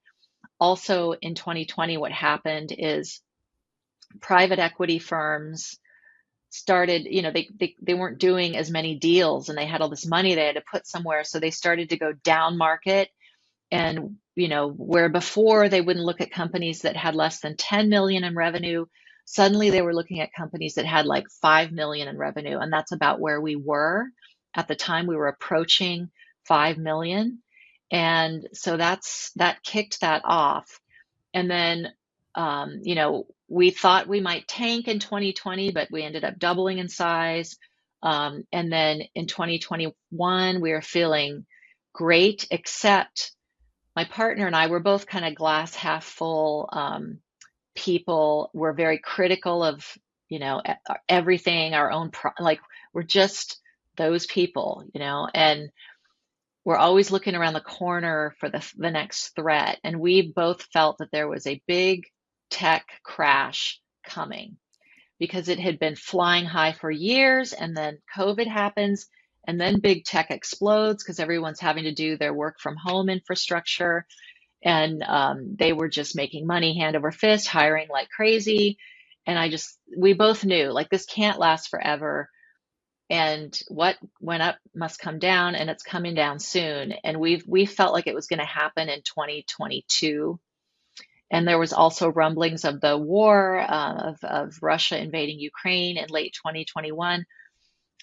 also in 2020, what happened is private equity firms started, they weren't doing as many deals and they had all this money they had to put somewhere. So they started to go down market. And, where before they wouldn't look at companies that had less than 10 million in revenue, suddenly they were looking at companies that had like 5 million in revenue. And that's about where we were at the time. We were approaching 5 million. And so that kicked that off. And then, we thought we might tank in 2020, but we ended up doubling in size. And then in 2021, we were feeling great, except my partner and I were both kind of glass half full people. We're very critical of, everything, our own, like we're just those people, and we're always looking around the corner for the next threat. And we both felt that there was a big tech crash coming because it had been flying high for years. And then COVID happens, and then big tech explodes because everyone's having to do their work from home infrastructure. And they were just making money hand over fist, hiring like crazy. And we both knew like this can't last forever. And what went up must come down, and it's coming down soon. And we felt like it was going to happen in 2022. And there was also rumblings of the war, of Russia invading Ukraine in late 2021.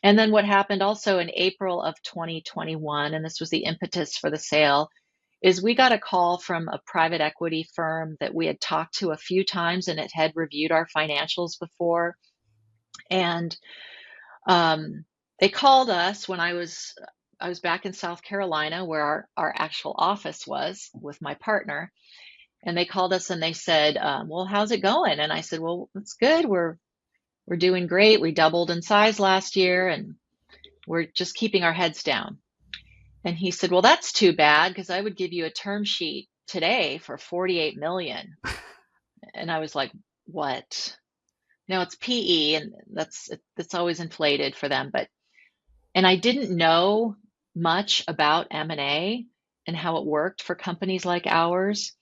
And then what happened also in April of 2021, and this was the impetus for the sale, is we got a call from a private equity firm that we had talked to a few times, and it had reviewed our financials before. And they called us when I was back in South Carolina, where our actual office was with my partner. And they called us and they said, well, how's it going? And I said, well, it's good. We're doing great. We doubled in size last year and we're just keeping our heads down. And he said, well, that's too bad because I would give you a term sheet today for 48 million. And I was like, what? No, it's PE, and that's always inflated for them. And I didn't know much about M&A and how it worked for companies like ours.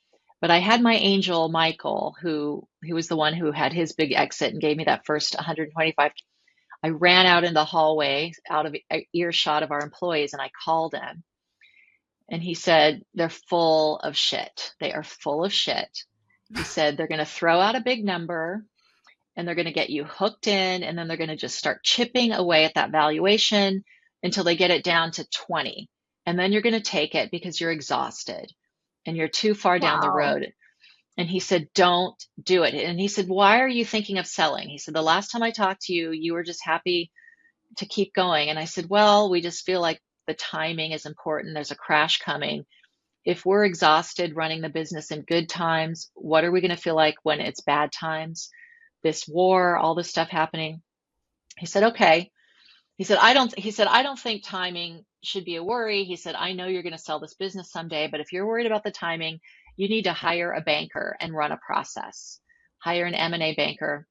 But I had my angel, Michael, who was the one who had his big exit and gave me that first 125. I ran out in the hallway out of earshot of our employees, and I called him. And he said, they're full of shit. They are full of shit. He said, they're going to throw out a big number and they're going to get you hooked in, and then they're going to just start chipping away at that valuation until they get it down to 20. And then you're going to take it because you're exhausted and you're too far down the road. And he said, don't do it. And he said, why are you thinking of selling? He said, the last time I talked to you, you were just happy to keep going. And I said, well, we just feel like the timing is important. There's a crash coming. If we're exhausted running the business in good times, what are we going to feel like when it's bad times? This war, all this stuff happening. He said, okay. He said, I don't think timing should be a worry. He said, I know you're going to sell this business someday, but if you're worried about the timing, you need to hire a banker and run a process. Hire an M&A banker.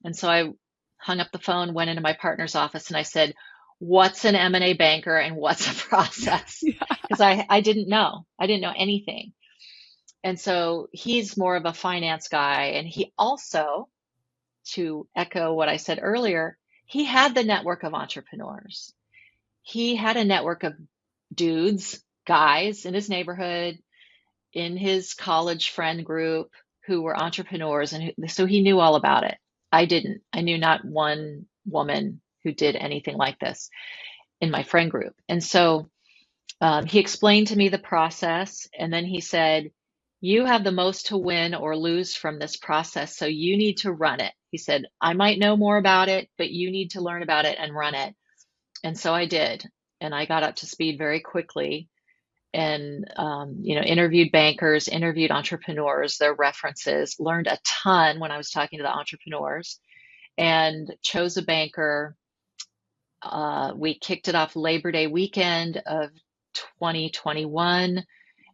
And so I hung up the phone, went into my partner's office, and I said, what's an M&A banker and what's a process? Because I didn't know. I didn't know anything. And so he's more of a finance guy. And he also, to echo what I said earlier, he had the network of entrepreneurs. He had a network of dudes, guys in his neighborhood, in his college friend group who were entrepreneurs, and so he knew all about it. I didn't. I knew not one woman who did anything like this in my friend group. And so he explained to me the process, and then he said, "You have the most to win or lose from this process, so you need to run it." He said, "I might know more about it, but you need to learn about it and run it." And so I did. And I got up to speed very quickly and, interviewed bankers, interviewed entrepreneurs, their references, learned a ton when I was talking to the entrepreneurs, and chose a banker. We kicked it off Labor Day weekend of 2021.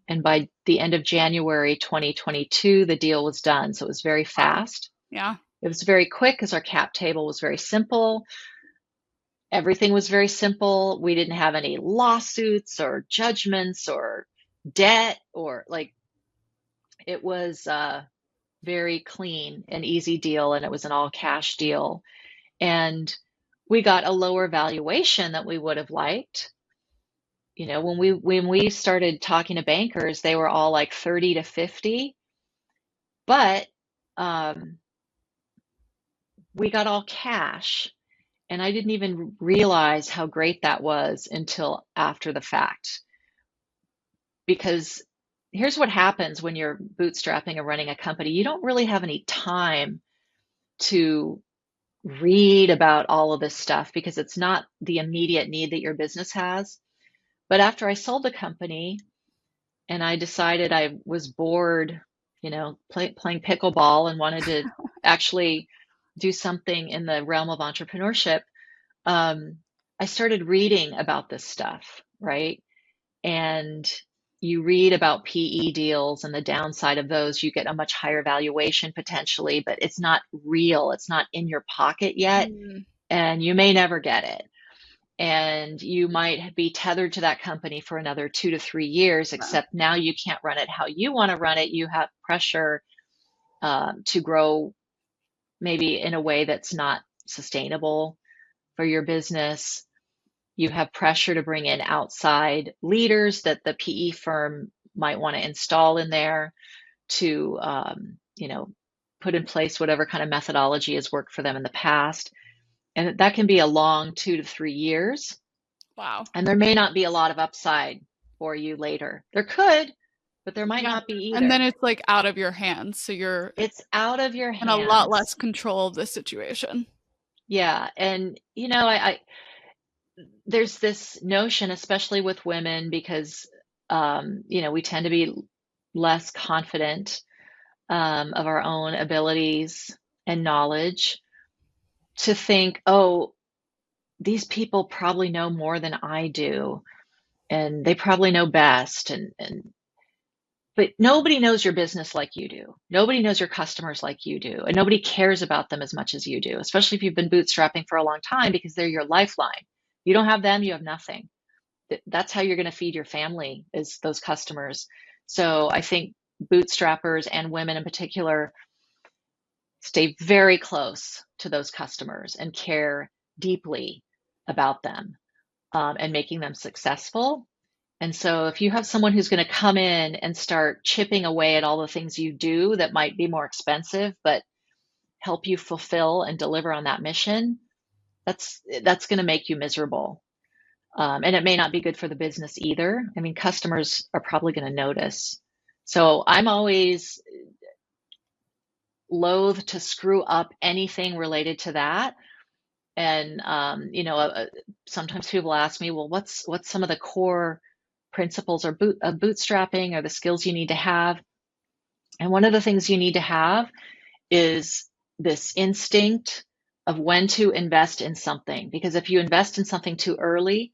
And by the end of January 2022, the deal was done. So it was very Wow. fast. Yeah. It was very quick because our cap table was very simple. Everything was very simple. We didn't have any lawsuits or judgments or debt, or like, it was a very clean and easy deal, and it was an all cash deal. And we got a lower valuation than we would have liked. When we started talking to bankers, they were all like 30 to 50, but um, we got all cash. And I didn't even realize how great that was until after the fact. Because here's what happens when you're bootstrapping and running a company. You don't really have any time to read about all of this stuff because it's not the immediate need that your business has. But after I sold the company and I decided I was bored, playing pickleball, and wanted to actually do something in the realm of entrepreneurship, I started reading about this stuff, right? And you read about PE deals and the downside of those. You get a much higher valuation potentially, but it's not real. It's not in your pocket yet, Mm. and you may never get it. And you might be tethered to that company for another 2 to 3 years, Yeah. except now you can't run it how you want to run it. You have pressure to grow maybe in a way that's not sustainable for your business. You have pressure to bring in outside leaders that the PE firm might want to install in there to, put in place whatever kind of methodology has worked for them in the past. And that can be a long 2 to 3 years. Wow. And there may not be a lot of upside for you later. There could, but there might Yeah. not be And then either. it's like out of your hands. So you're It's out of your in a lot less hands. control of the situation. Yeah. And, there's this notion, especially with women, because, we tend to be less confident of our own abilities and knowledge, to think, oh, these people probably know more than I do, and they probably know best. But nobody knows your business like you do. Nobody knows your customers like you do. And nobody cares about them as much as you do, especially if you've been bootstrapping for a long time, because they're your lifeline. You don't have them, you have nothing. That's how you're going to feed your family, is those customers. So I think bootstrappers, and women in particular, stay very close to those customers and care deeply about them, and making them successful. And so if you have someone who's going to come in and start chipping away at all the things you do that might be more expensive, but help you fulfill and deliver on that mission, that's going to make you miserable. And it may not be good for the business either. I mean, customers are probably going to notice. So I'm always loath to screw up anything related to that. And sometimes people ask me, well, what's some of the core principles of bootstrapping, or the skills you need to have? And one of the things you need to have is this instinct of when to invest in something. Because if you invest in something too early,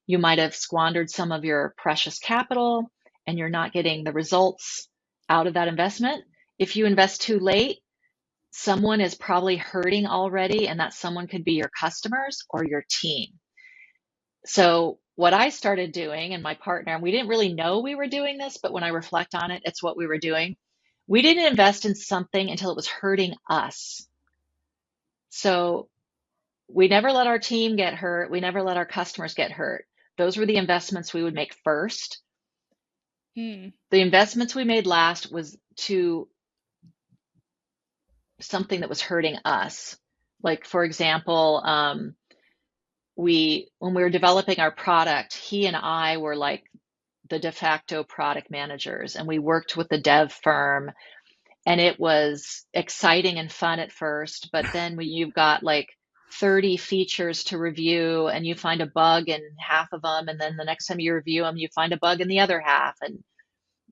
you might have squandered some of your precious capital, and you're not getting the results out of that investment. If you invest too late, someone is probably hurting already, and that someone could be your customers or your team. So what I started doing, and my partner, and we didn't really know we were doing this, but when I reflect on it, it's what we were doing. We didn't invest in something until it was hurting us. So we never let our team get hurt. We never let our customers get hurt. Those were the investments we would make first. Hmm. The investments we made last was to something that was hurting us. Like, for example, when we were developing our product, he and I were like the de facto product managers, and we worked with the dev firm, and it was exciting and fun at first, but then when you've got like 30 features to review and you find a bug in half of them, and then the next time you review them you find a bug in the other half, and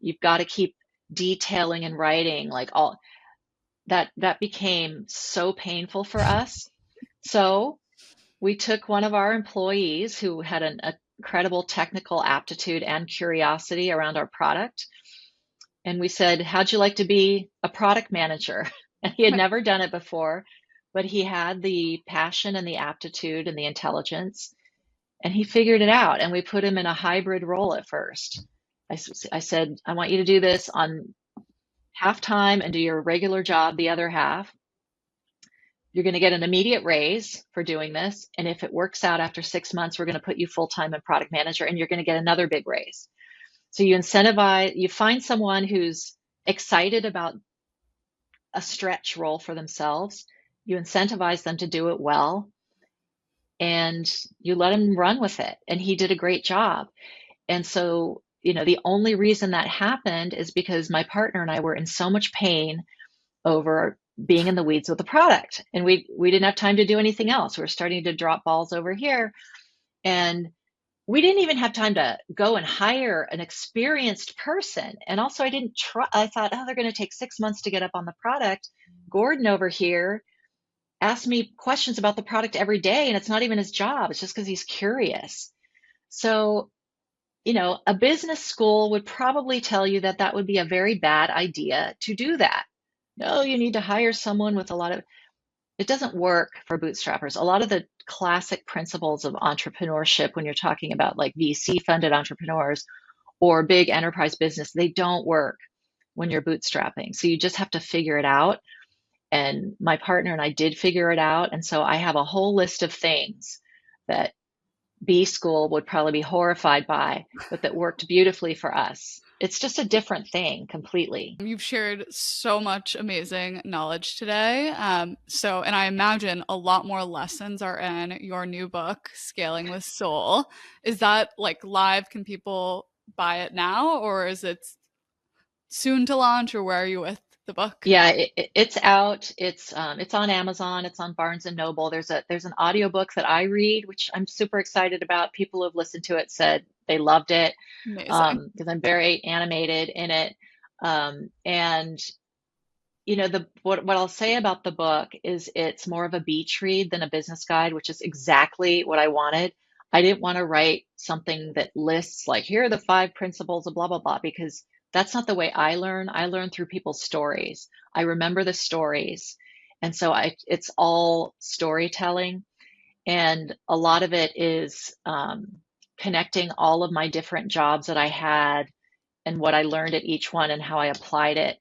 you've got to keep detailing and writing like all that became so painful for us. So we took one of our employees who had an incredible technical aptitude and curiosity around our product, and we said, how'd you like to be a product manager? And he had never done it before, but he had the passion and the aptitude and the intelligence, and he figured it out. And we put him in a hybrid role at first. I said, I want you to do this on half time and do your regular job the other half. You're going to get an immediate raise for doing this. And if it works out after 6 months, we're going to put you full time in product manager, and you're going to get another big raise. So you incentivize, you find someone who's excited about a stretch role for themselves, you incentivize them to do it well, and you let him run with it. And he did a great job. And so, the only reason that happened is because my partner and I were in so much pain over being in the weeds with the product. And we didn't have time to do anything else. We were starting to drop balls over here. And we didn't even have time to go and hire an experienced person. And also I thought, oh, they're going to take 6 months to get up on the product. Gordon over here asks me questions about the product every day, and it's not even his job. It's just because he's curious. So, a business school would probably tell you that that would be a very bad idea to do that. No, you need to hire someone with it doesn't work for bootstrappers. A lot of the classic principles of entrepreneurship, when you're talking about like VC funded entrepreneurs or big enterprise business, they don't work when you're bootstrapping. So you just have to figure it out. And my partner and I did figure it out. And so I have a whole list of things that B school would probably be horrified by, but that worked beautifully for us. It's just a different thing completely. You've shared so much amazing knowledge today. And I imagine a lot more lessons are in your new book, Scaling with Soul. Is that like live? Can people buy it now, or is it soon to launch, or where are you with the book? Yeah, it's out. It's on Amazon. It's on Barnes and Noble. There's an audiobook that I read, which I'm super excited about. People who have listened to it said they loved it Amazing. because I'm very animated in it. And what I'll say about the book is it's more of a beach read than a business guide, which is exactly what I wanted. I didn't want to write something that lists like, here are the 5 principles of blah, blah, blah, because that's not the way I learn. I learn through people's stories. I remember the stories. And so it's all storytelling. And a lot of it is connecting all of my different jobs that I had and what I learned at each one and how I applied it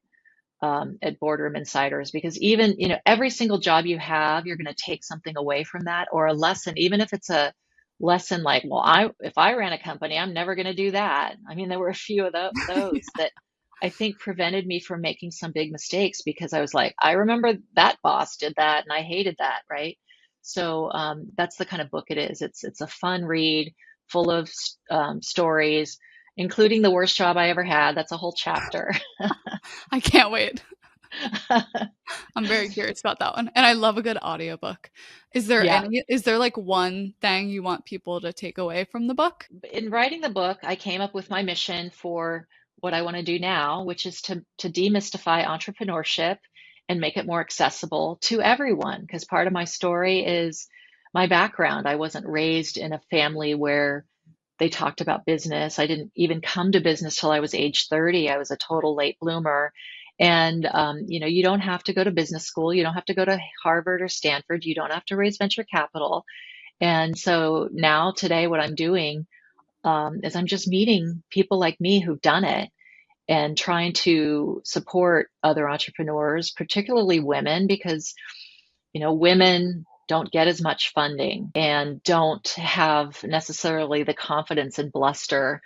at Boardroom Insiders. Because even, every single job you have, you're going to take something away from that, or a lesson, even if it's a lesson like, well, if I ran a company, I'm never going to do that. I mean, there were a few of those that I think prevented me from making some big mistakes, because I was like, I remember that boss did that and I hated that, right? So that's the kind of book it is. It's a fun read, full of stories, including the worst job I ever had. That's a whole chapter. I can't wait. I'm very curious about that one. And I love a good audiobook. Is there Yeah. like one thing you want people to take away from the book? In writing the book, I came up with my mission for what I want to do now, which is to demystify entrepreneurship and make it more accessible to everyone. Because part of my story is my background. I wasn't raised in a family where they talked about business. I didn't even come to business till I was age 30. I was a total late bloomer. And, you don't have to go to business school. You don't have to go to Harvard or Stanford. You don't have to raise venture capital. And so now today, what I'm doing is I'm just meeting people like me who've done it and trying to support other entrepreneurs, particularly women, because, women don't get as much funding and don't have necessarily the confidence and bluster.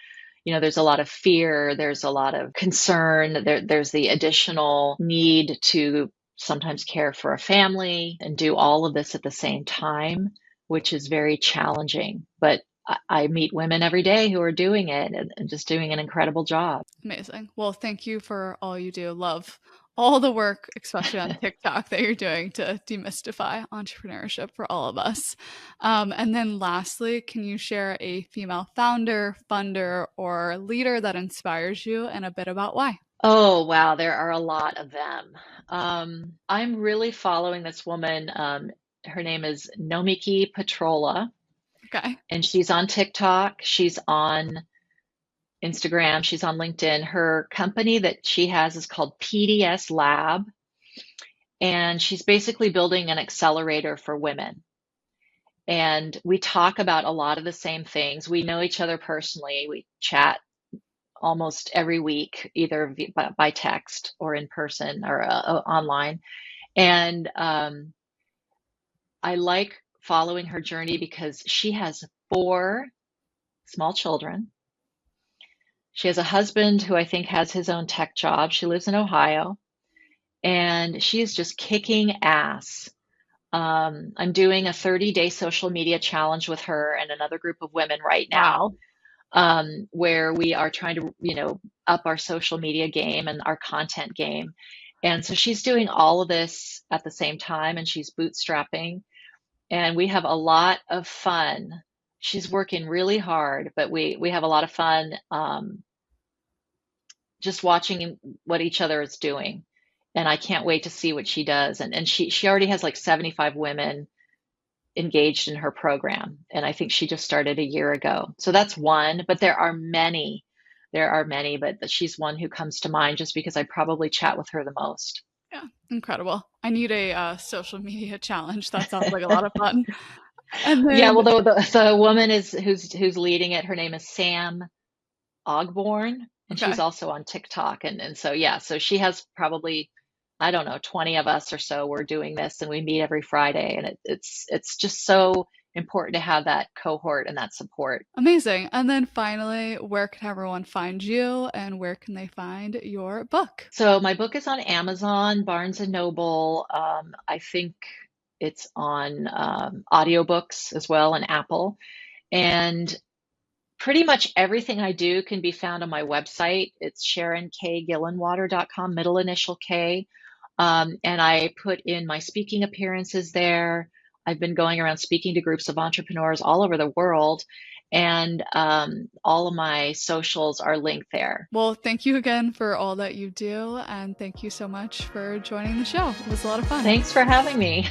There's a lot of fear, there's a lot of concern, there's the additional need to sometimes care for a family and do all of this at the same time, which is very challenging. But I meet women every day who are doing it and just doing an incredible job. Amazing. Well, thank you for all you do. Love all the work, especially on TikTok, that you're doing to demystify entrepreneurship for all of us. And then lastly, can you share a female founder, funder, or leader that inspires you and a bit about why? Oh, wow, there are a lot of them. I'm really following this woman. Her name is Nomiki Petrola, Okay. and she's on TikTok. She's on Instagram. She's on LinkedIn. Her company that she has is called PDS Lab, and she's basically building an accelerator for women. And we talk about a lot of the same things. We know each other personally. We chat almost every week, either by text or in person or online. And I like following her journey because she has 4 small children. She has a husband who I think has his own tech job. She lives in Ohio, and she is just kicking ass. I'm doing a 30-day social media challenge with her and another group of women right now, Wow. where we are trying to, up our social media game and our content game. And so she's doing all of this at the same time, and she's bootstrapping, and we have a lot of fun. She's working really hard, but we have a lot of fun, just watching what each other is doing. And I can't wait to see what she does. And she already has like 75 women engaged in her program. And I think she just started a year ago. So that's one, but there are many. There are many, but she's one who comes to mind just because I probably chat with her the most. Yeah, incredible. I need a social media challenge. That sounds like a lot of fun. And Yeah, then, well, the woman is who's leading it. Her name is Sam Ogborn, and she's okay, also on TikTok. And so, yeah, so she has probably, I don't know, 20 of us or so. We're doing this, and we meet every Friday, and it's just so important to have that cohort and that support. amazing. And then finally, where can everyone find you and where can they find your book? So my book is on Amazon, Barnes and Noble. I think it's on audiobooks as well, and Apple. And pretty much everything I do can be found on my website. It's SharonKGillenwater.com, middle initial K. And I put in my speaking appearances there. I've been going around speaking to groups of entrepreneurs all over the world, and all of my socials are linked there. Well, thank you again for all that you do. And thank you so much for joining the show. It was a lot of fun. Thanks for having me.